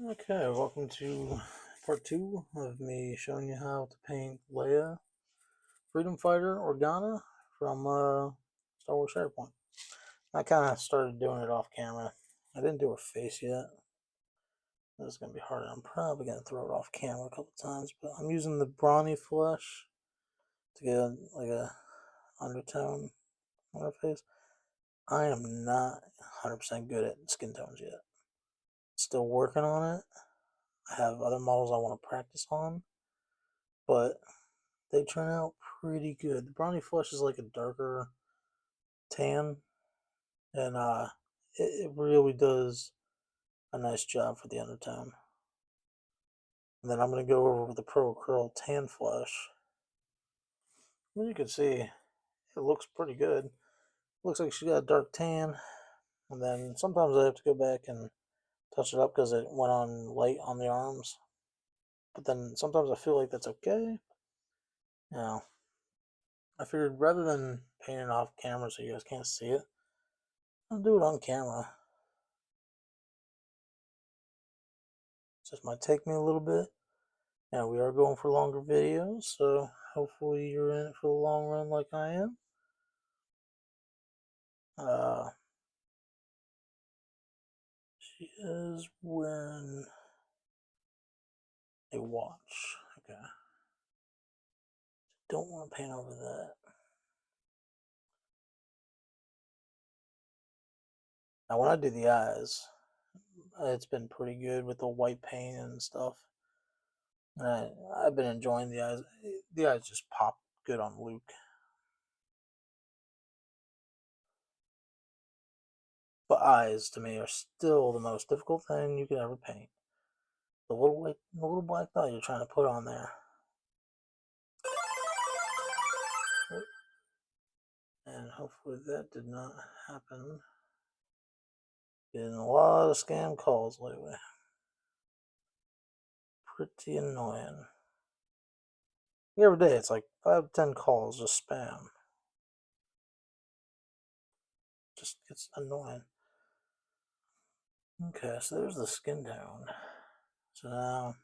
Okay, welcome to part 2 of me showing you how to paint Leia, Freedom Fighter, Organa from Star Wars Shatterpoint. I kind of started doing it off camera. I didn't do her face yet. This is going to be hard. I'm probably going to throw it off camera a couple times, but I'm using the brawny flesh to get like a undertone on her face. I am not 100% good at skin tones yet. Still working on it. I have other models I want to practice on, but they turn out pretty good. The brownie flesh is like a darker tan, and it really does a nice job for the undertone. And then I'm going to go over with the Pro Curl tan flesh. You can see it looks pretty good. Looks like she's got a dark tan, and then sometimes I have to go back and touch it up because it went on light on the arms. But then sometimes I feel like that's okay. You know, I figured rather than painting off camera so you guys can't see it, I'll do it on camera. Just might take me a little bit. Now we are going for longer videos, so hopefully you're in it for the long run like I am. She is wearing a watch. Okay. Don't want to paint over that. Now when I do the eyes, it's been pretty good with the white paint and stuff. And I've been enjoying the eyes. The eyes just pop good on Luke. But eyes to me are still the most difficult thing you could ever paint. The little black dot you're trying to put on there. And hopefully that did not happen. Getting a lot of scam calls lately. Pretty annoying. Every day it's like 5 to 10 calls, just spam. Just gets annoying. Okay, so there's the skin tone. So now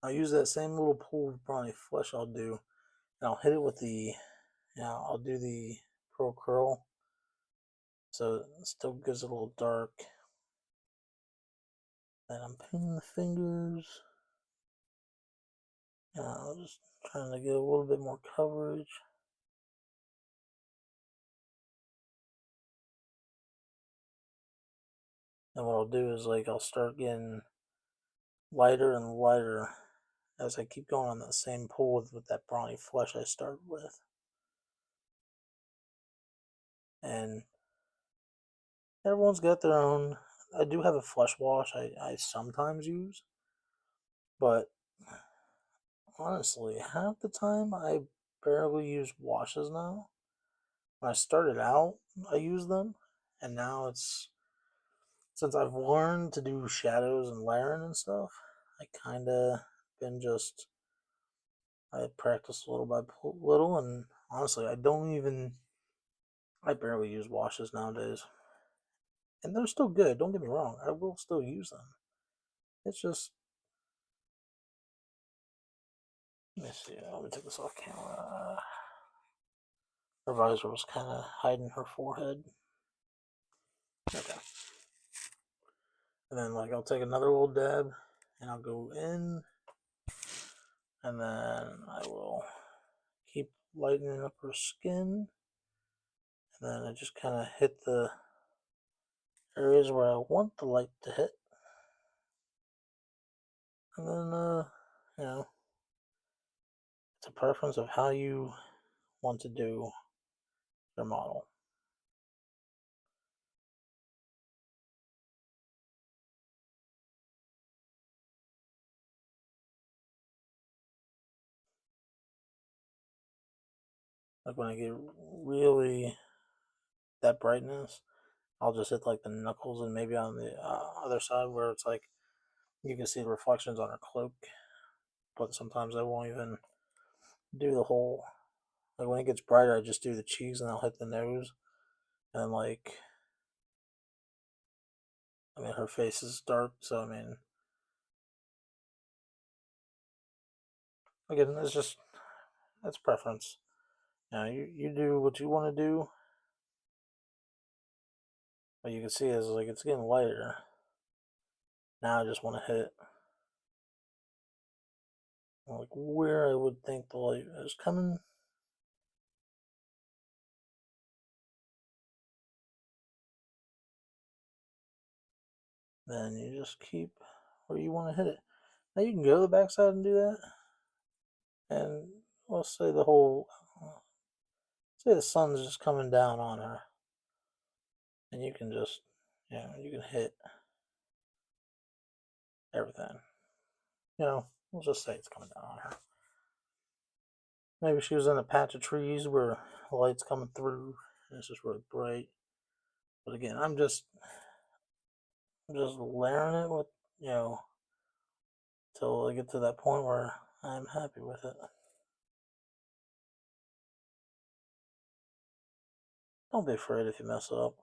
I'll use that same little pool of brawny flesh I'll do, and I'll hit it with the, I'll do the Pro Curl, so it still gives it a little dark. Then I'm painting the fingers. Just trying to get a little bit more coverage. And what I'll do is like I'll start getting lighter and lighter as I keep going on that same pool with that brawny flesh I started with. And everyone's got their own. I do have a flesh wash I sometimes use, but honestly, half the time I barely use washes now. When I started out, I used them, and now it's since I've learned to do shadows and layering and stuff, I kind of been just I practice little by little, and honestly, I barely use washes nowadays. And they're still good, don't get me wrong, I will still use them. It's just, let me see, let me take this off camera. Her visor was kind of hiding her forehead. Okay. And then, like, I'll take another little dab, and I'll go in, and then I will keep lightening up her skin. And then I just kind of hit the areas where I want the light to hit. And then, it's a preference of how you want to do your model. Like when I get really that brightness, I'll just hit like the knuckles and maybe on the other side where it's like you can see the reflections on her cloak. But sometimes I won't even do the whole. Like when it gets brighter, I just do the cheeks and I'll hit the nose. And like, mean, her face is dark, so I mean, again, that's preference. Now you do what you want to do, but you can see is like it's getting lighter. Now I just want to hit like where I would think the light is coming. Then you just keep where you want to hit it. Now you can go to the backside and do that. And let's say say the sun's just coming down on her. And you can just, you can hit everything. We'll just say it's coming down on her. Maybe she was in a patch of trees where the light's coming through and it's just really bright. But again, I'm just layering it with, till I get to that point where I'm happy with it. Don't be afraid if you mess up.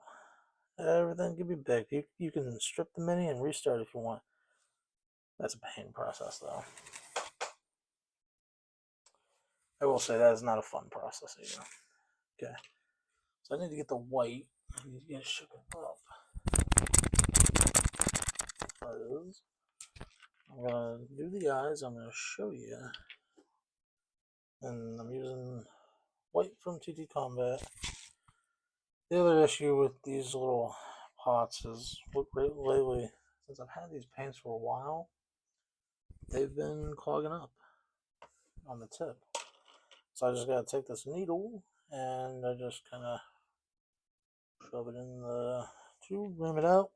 Everything can be big. You can strip the mini and restart if you want. That's a pain process, though. I will say that is not a fun process either. Okay, so I need to get the white. I need to get it shook up. Because I'm gonna do the eyes. I'm gonna show you, and I'm using white from TT Combat. The other issue with these little pots is lately, since I've had these paints for a while, they've been clogging up on the tip. So I just gotta take this needle and I just kind of shove it in the tube, rim it out,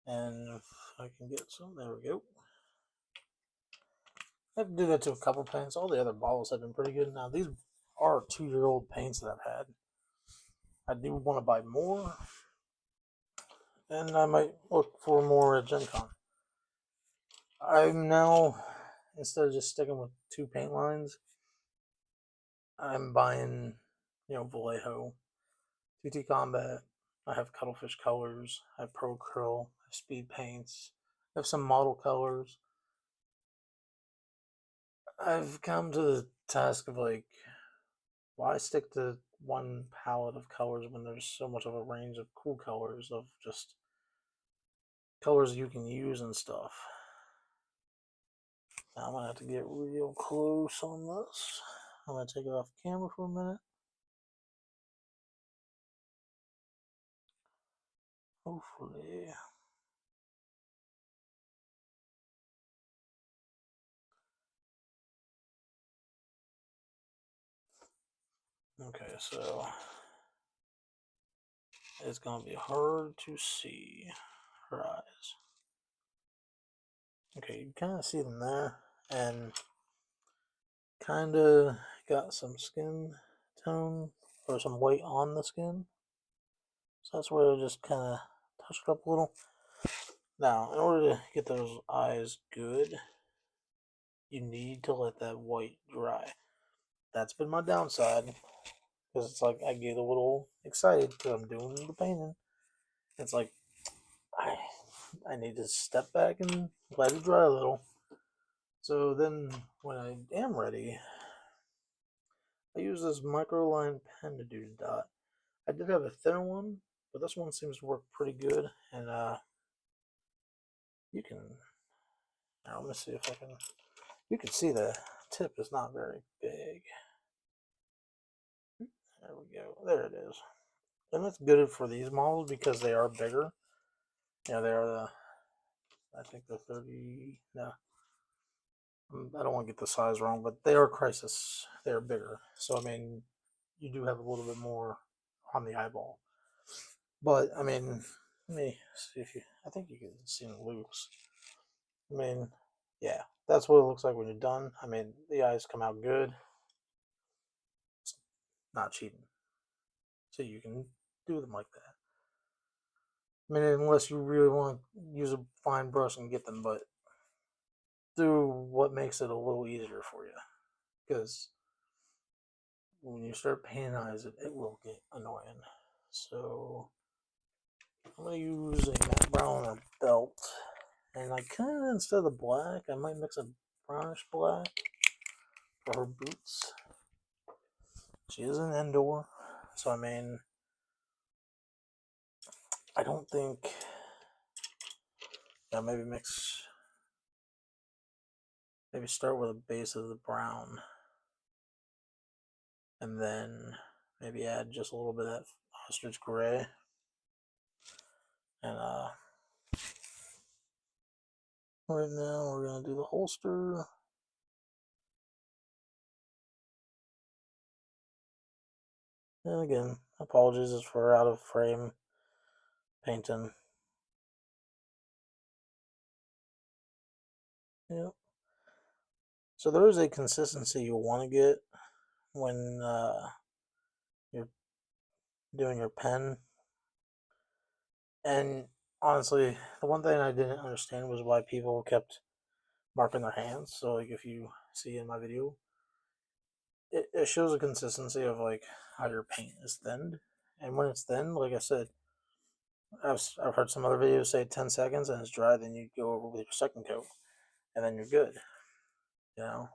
and if I can get some, there we go. I have to do that to a couple paints. All the other bottles have been pretty good. Now these are 2-year-old paints that I've had. I do want to buy more, and I might look for more at Gen Con. I'm now, instead of just sticking with 2 paint lines, I'm buying, Vallejo, TT Combat. I have Cuttlefish colors. I have Pro Curl. I have Speed paints. I have some model colors. I've come to the task of like, why stick to one palette of colors when there's so much of a range of cool colors of just colors you can use and stuff. Now I'm gonna have to get real close on this. I'm gonna take it off camera for a minute. Hopefully. Okay, so it's gonna be hard to see her eyes. Okay, you kind of see them there, and kind of got some skin tone or some white on the skin. So that's where I just kind of touch it up a little. Now, in order to get those eyes good, you need to let that white dry. That's been my downside, because it's like I get a little excited because I'm doing the painting. It's like I need to step back and let it dry a little. So then, when I am ready, I use this microline pen to do the dot. I did have a thinner one, but this one seems to work pretty good. And you can, now let me see if I can, you can see the tip is not very big. There we go. There it is. And that's good for these models because they are bigger. They are I think the 30, no, I don't want to get the size wrong, but they are Crisis. They're bigger. So, I mean, you do have a little bit more on the eyeball. But, I mean, let me see if I think you can see them loose. I mean, yeah, that's what it looks like when you're done. I mean, the eyes come out good. It's not cheating. So you can do them like that. I mean, unless you really want to use a fine brush and get them, but do what makes it a little easier for you. Because when you start painting eyes, it will get annoying. So I'm going to use a matte brown on her belt. And I kind of, instead of the black, I might mix a brownish black for her boots. She is an indoor, so I mean, I don't think, yeah, maybe start with a base of the brown, and then maybe add just a little bit of that ostrich gray, and right now we're going to do the holster. And again, apologies for out of frame painting. Yep. So there is a consistency you'll want to get when you're doing your pen. And honestly, the one thing I didn't understand was why people kept marking their hands. So like if you see in my video, it shows a consistency of like how your paint is thinned. And when it's thin, like I said, I've heard some other videos say 10 seconds and it's dry, then you go over with your second coat and then you're good. You know?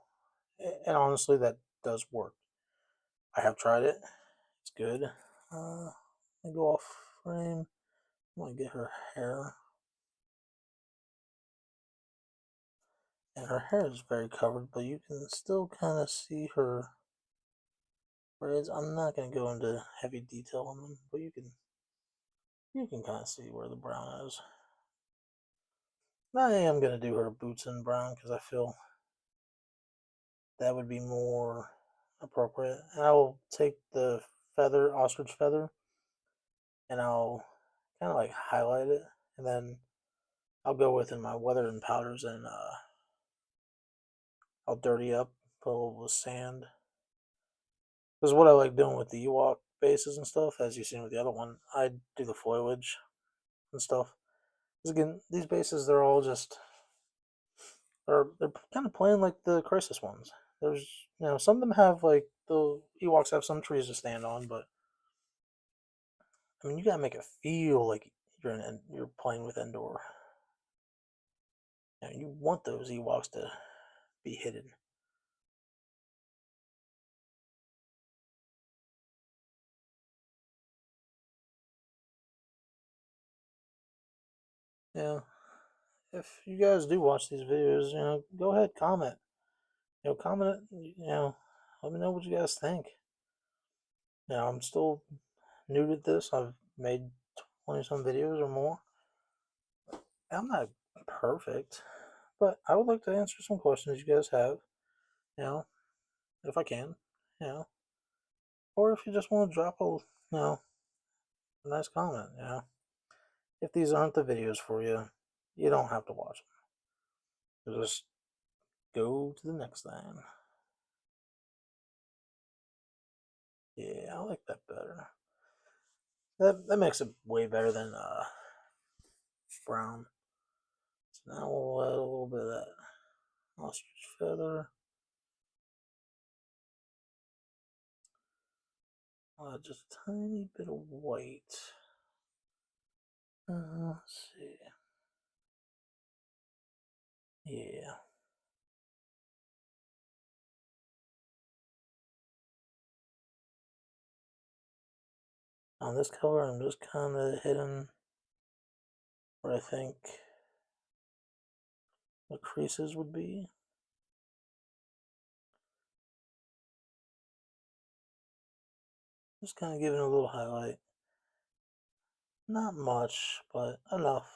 And honestly, that does work. I have tried it. It's good. Let me go off frame. I want to get her hair. And her hair is very covered, but you can still kind of see her braids. I'm not going to go into heavy detail on them, but you can kind of see where the brown is. I am going to do her boots in brown because I feel that would be more appropriate. And I will take the feather, ostrich feather, and I'll kind of like highlight it, and then I'll go within my weather and powders and I'll dirty up, put a little sand. Because what I like doing with the Ewok bases and stuff, as you've seen with the other one, I do the foliage and stuff. Because again, these bases, they're all just, they're kind of plain like the Crisis ones. There's, some of them have like, the Ewoks have some trees to stand on, but I mean, you gotta make it feel like you're playing with Endor. You want those Ewoks to be hidden. Yeah. If you guys do watch these videos, go ahead, comment. Comment it, let me know what you guys think. I'm still new to this. I've made 20 some videos or more. I'm not perfect, but I would like to answer some questions you guys have, you know, if I can, you know, or if you just want to drop a nice comment, If these aren't the videos for you, you don't have to watch them. Just go to the next thing. Yeah, I like that better. That makes it way better than brown. So now we'll add a little bit of that ostrich feather. Just a tiny bit of white. Let's see. Yeah. On this color, I'm just kind of hitting where I think the creases would be. Just kind of giving a little highlight. Not much, but enough.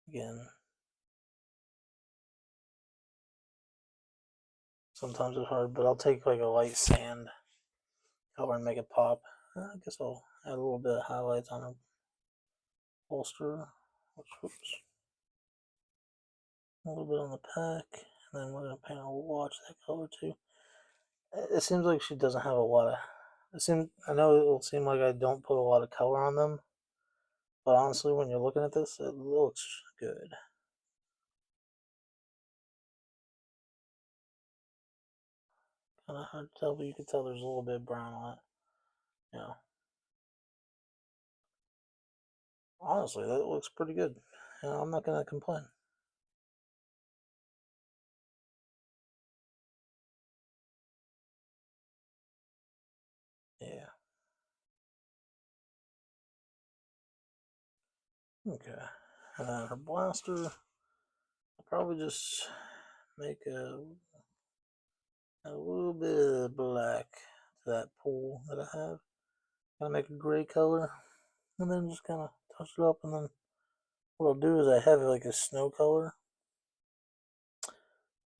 Again, sometimes it's hard, but I'll take like a light sand color and make it pop. I guess I'll add a little bit of highlights on a holster. Whoops. A little bit on the pack, and then we're going to paint our watch that color too. It seems like she doesn't have a lot of. I know it will seem like I don't put a lot of color on them, but honestly, when you're looking at this, it looks good. kind of hard to tell, but you can tell there's a little bit of brown on it. Yeah. Honestly, that looks pretty good. I'm not gonna complain. Yeah. Okay. And then her blaster, I'll probably just make a little bit of black to that pool that I have. Gonna make a gray color, and then just kind of touch it up. And then what I'll do is I have like a snow color.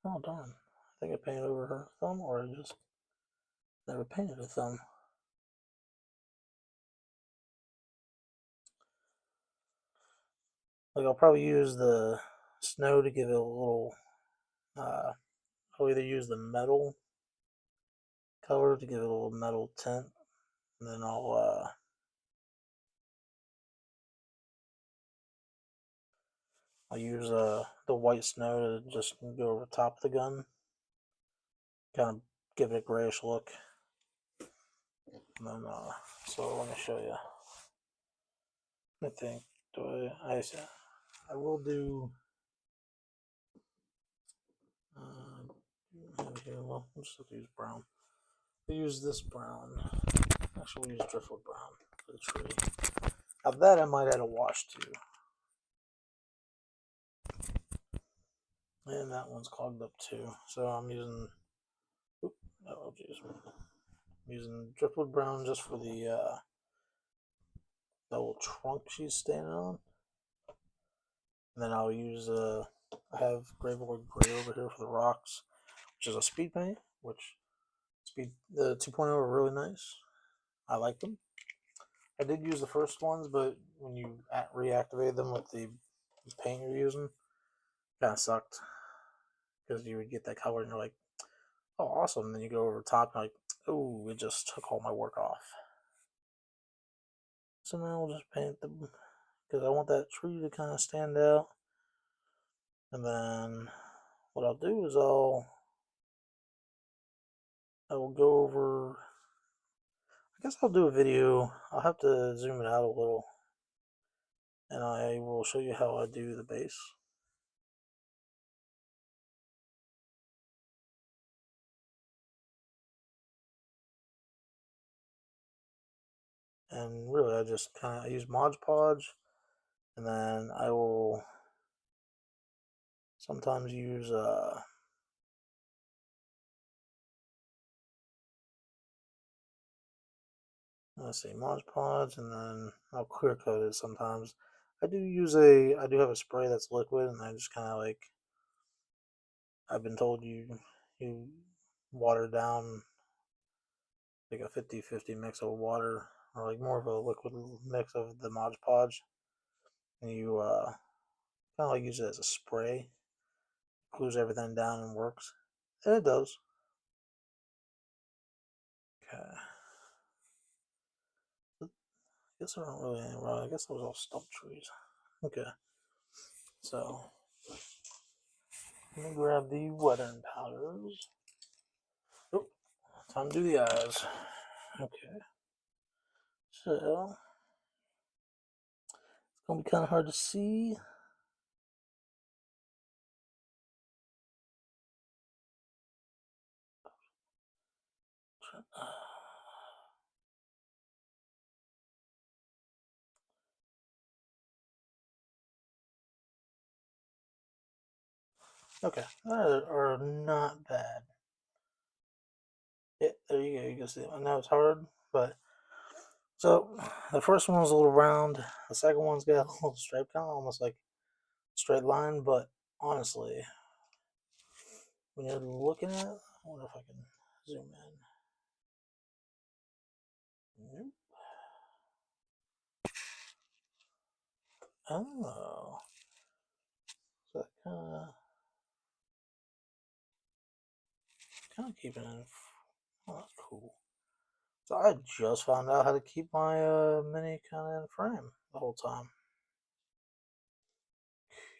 Oh darn! I think I painted over her thumb, or I just never painted a thumb. Like I'll probably use the snow to give it a little. I'll either use the metal color to give it a little metal tint, and then I'll use the white snow to just go over top of the gun, kind of give it a grayish look. And then so let me show you. I think I will do. Here, well, we'll just have to use brown. We'll use this brown. Actually, we'll use driftwood brown for the tree. Now that I might add a wash to. And that one's clogged up too. So I'm using. Oh, geez. I'm using driftwood brown just for the little trunk she's standing on. And then I'll use. I have Gravewood Gray over here for the rocks, which is a speed paint, which the 2.0 are really nice. I like them. I did use the first ones, but when you reactivate them with the paint you're using, kind of sucked because you would get that color and you're like, oh, awesome. And then you go over the top and like, oh, it just took all my work off. So now we'll just paint them because I want that tree to kind of stand out. And then what I'll do is I will go over. I guess I'll do a video. I'll have to zoom it out a little, and I will show you how I do the base. And really, I just kind of use Mod Podge, and then I will sometimes use let's see, Mod Podge, and then I'll clear coat it sometimes. I do have a spray that's liquid, and I just kind of like, I've been told you water down like a 50-50 mix of water, or like more of a liquid mix of the Mod Podge, and you kind of like use it as a spray, cools everything down and works, and it does. Okay. I guess I don't really wrong. I guess those are all stump trees. Okay. So let me grab the weathering powders. Oh, time to do the eyes. Okay. So it's gonna be kind of hard to see. Okay, that are not bad. Yeah, there you go. You can see it. I know it's hard, but so the first one was a little round. The second one's got a little stripe, kind of almost like straight line. But honestly, when you're looking at it, I wonder if I can zoom in. Nope. Oh, so that kind of keeping it. Oh, that's cool. So I just found out how to keep my mini kind of in frame the whole time.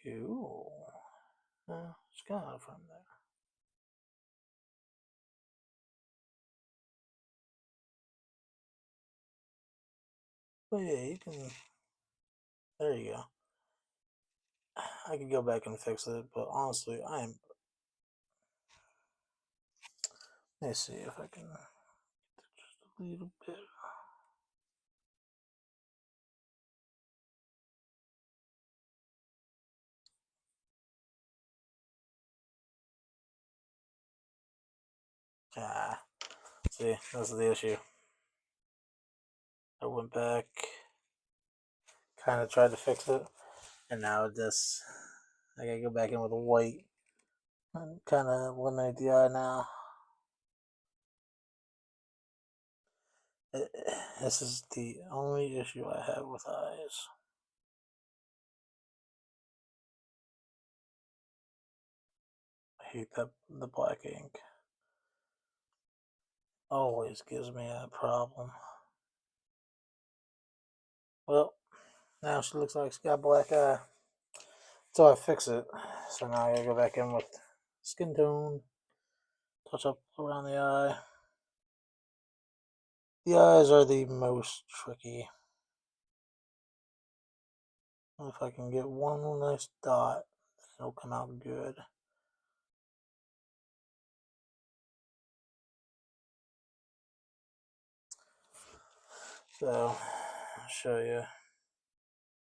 Cool. It's kind of out of frame there. Oh yeah, you can. There you go. I could go back and fix it, but honestly, I am. Let's see if I can just a little bit. Ah, see, that's the issue. I went back, kind of tried to fix it, and now it just. I gotta go back in with a white and kind of eliminate the eye now. This is the only issue I have with eyes. I hate that the black ink always gives me that problem. Well, now she looks like she's got a black eye. So I fix it. So now I gotta go back in with skin tone, touch up around the eye. The eyes are the most tricky. If I can get one nice dot, it'll come out good. So, I'll show you.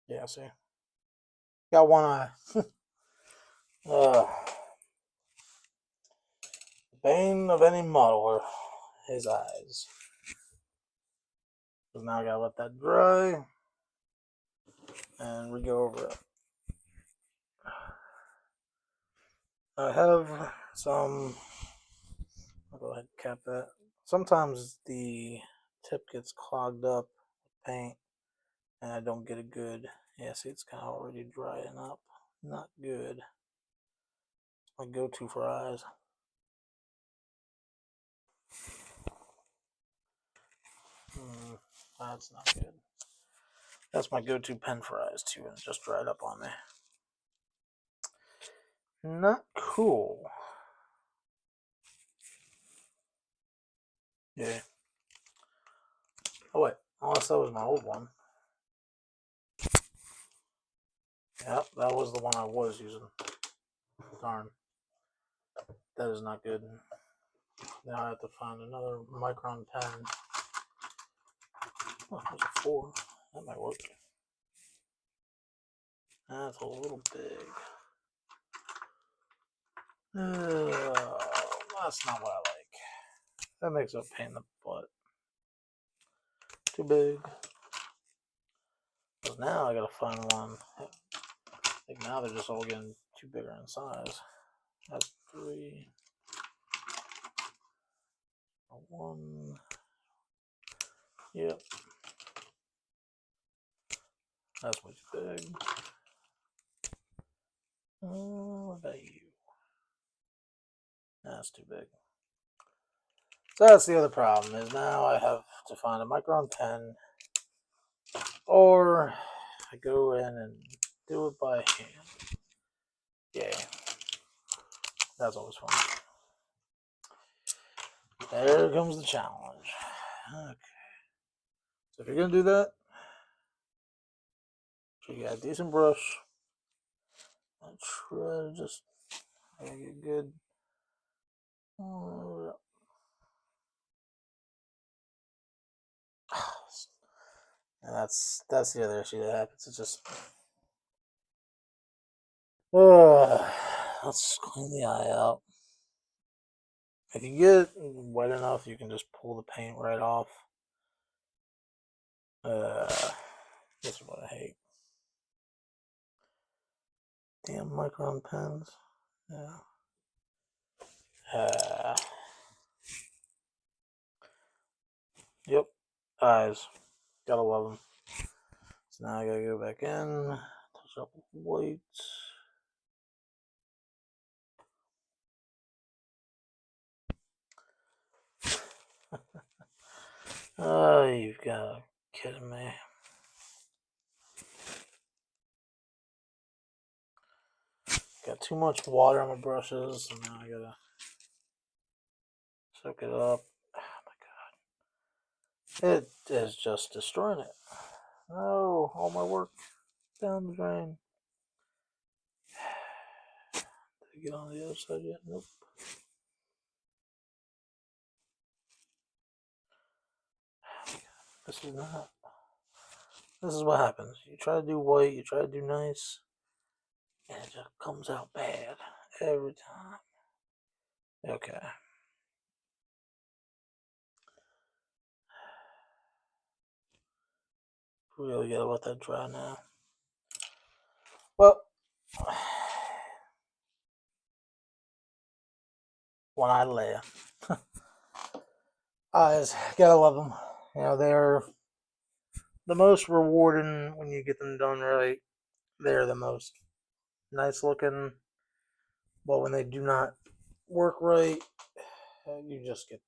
Yeah, see? Got one eye. uh, the bane of any modeler, his eyes. So now I gotta let that dry and we go over it. I have some. I'll go ahead and cap that. Sometimes the tip gets clogged up with paint and I don't get a good. Yeah, see, it's kind of already drying up. Not good. It's my go-to for eyes. That's not good. That's my go-to pen for eyes too, and it just dried up on me. Not cool. Yeah. Oh wait, unless that was my old one. Yep, that was the one I was using. Darn. That is not good. Now I have to find another micron pen. Oh, there's a 4. That might work. That's a little big. That's not what I like. That makes it a pain in the butt. Too big. Because now I gotta find one. I think now they're just all getting too bigger in size. That's 3. 1. Yep. That's way too big. What about you? That's too big. So that's the other problem, is now I have to find a micron pen, or I go in and do it by hand. Yeah, that's always fun. There comes the challenge. Okay, so if you're gonna do that, so you got a decent brush. I try to just make it good. And that's the other issue that happens. It's just let's clean the eye out. If you get wet enough, you can just pull the paint right off. This is what I hate. Damn micron pens. Yeah. Yep. Eyes. Gotta love them. So now I gotta go back in, touch up with white. Oh, you've got to kidding me. Got too much water on my brushes, and now I gotta soak it up. Oh my god. It is just destroying it. Oh, all my work down the drain. Did I get on the other side yet? Nope. This is not. This is what happens. You try to do white, you try to do nice, and it just comes out bad every time. Okay. We really gotta let that dry now. Well, one-eyed Leia. Eyes, gotta love them. You know, they're the most rewarding when you get them done right. They're the most nice looking, but when they do not work right, you just get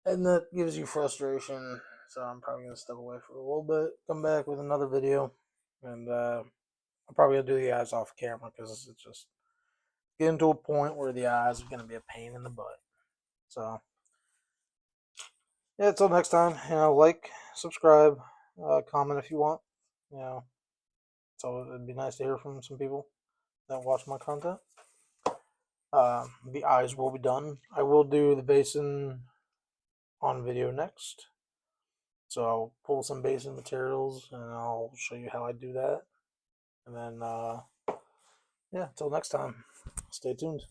that. And that gives you frustration. So I'm probably going to step away for a little bit, come back with another video, and I'm probably going to do the eyes off camera because it's just getting to a point where the eyes are going to be a pain in the butt. So, yeah, until next time, like, subscribe, comment if you want. You know, so it'd be nice to hear from some people that watch my content. The eyes will be done. I will do the basin on video next. So I'll pull some basin materials and I'll show you how I do that. And then, yeah, until next time, stay tuned.